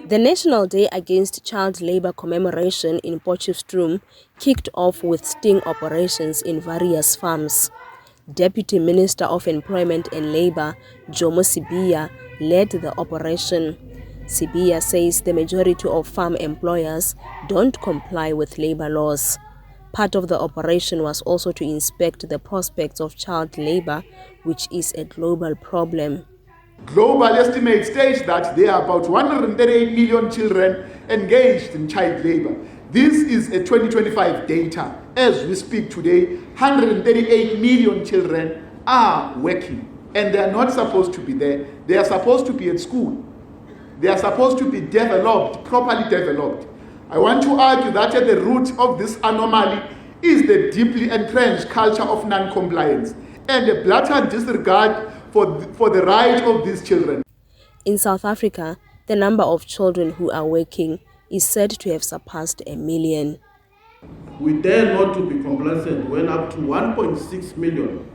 The National Day Against Child Labour commemoration in Potchefstroom kicked off with sting operations in various farms. Deputy Minister of Employment and Labour, Jomo Sibiya, led the operation. Sibiya says the majority of farm employers don't comply with labour laws. Part of the operation was also to inspect the prospects of child labour, which is a global problem. Global estimates state that there are about 138 million children engaged in child labor. This is a 2025 data. As we speak today, 138 million children are working, and they are not supposed to be there. They are supposed to be at school. They are supposed to be developed, properly developed. I want to argue that at the root of this anomaly is the deeply entrenched culture of non-compliance and a blatant disregard for the right of these children. In South Africa, the number of children who are working is said to have surpassed 1 million. We dare not to be complacent when up to 1.6 million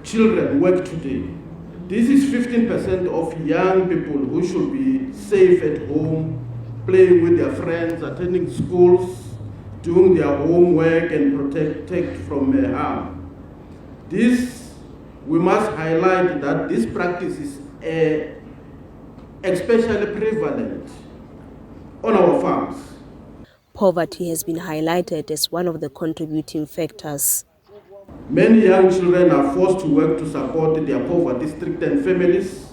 children work today. This is 15% of young people who should be safe at home, playing with their friends, attending schools, doing their homework and protect from harm. We must highlight that this practice is especially prevalent on our farms. Poverty has been highlighted as one of the contributing factors. Many young children are forced to work to support their poverty-stricken families.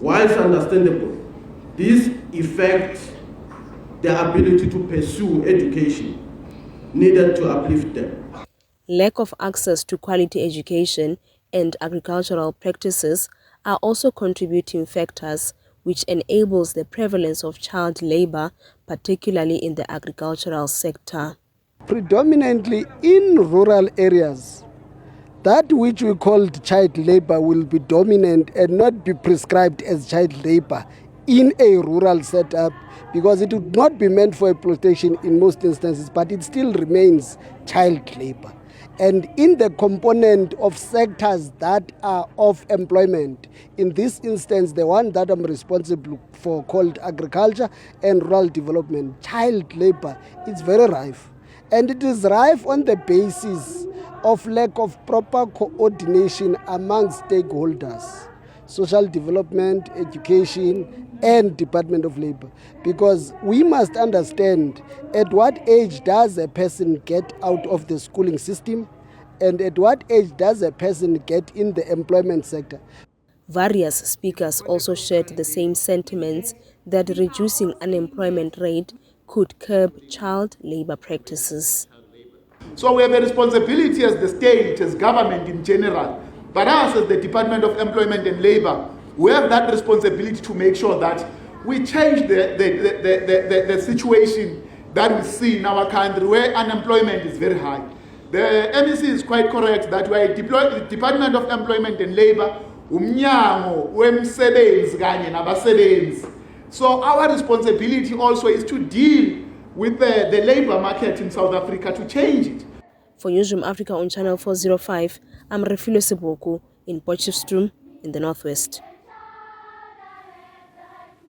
Whilst understandable, this affects their ability to pursue education needed to uplift them. Lack of access to quality education and agricultural practices are also contributing factors which enables the prevalence of child labor, particularly in the agricultural sector. Predominantly in rural areas, that which we call child labor will be dominant and not be prescribed as child labor in a rural setup, because it would not be meant for exploitation in most instances, but it still remains child labor. And in the component of sectors that are of employment, in this instance, the one that I'm responsible for called agriculture and rural development, child labor is very rife. And it is rife on the basis of lack of proper coordination among stakeholders, social development, education, and Department of Labor. Because we must understand at what age does a person get out of the schooling system and at what age does a person get in the employment sector. Various speakers also shared the same sentiments that reducing unemployment rate could curb child labor practices. So we have a responsibility as the state, as government in general, but us as the Department of Employment and Labor, we have that responsibility to make sure that we change the situation that we see in our country where unemployment is very high. The MEC is quite correct that we are the Department of Employment and Labor, umnyango wemsebenzi kanye nabasebenzi. So our responsibility also is to deal with the labor market in South Africa to change it. For Newzroom Africa on Channel 405, I'm Refiloe Seboko in Potchefstroom in the Northwest.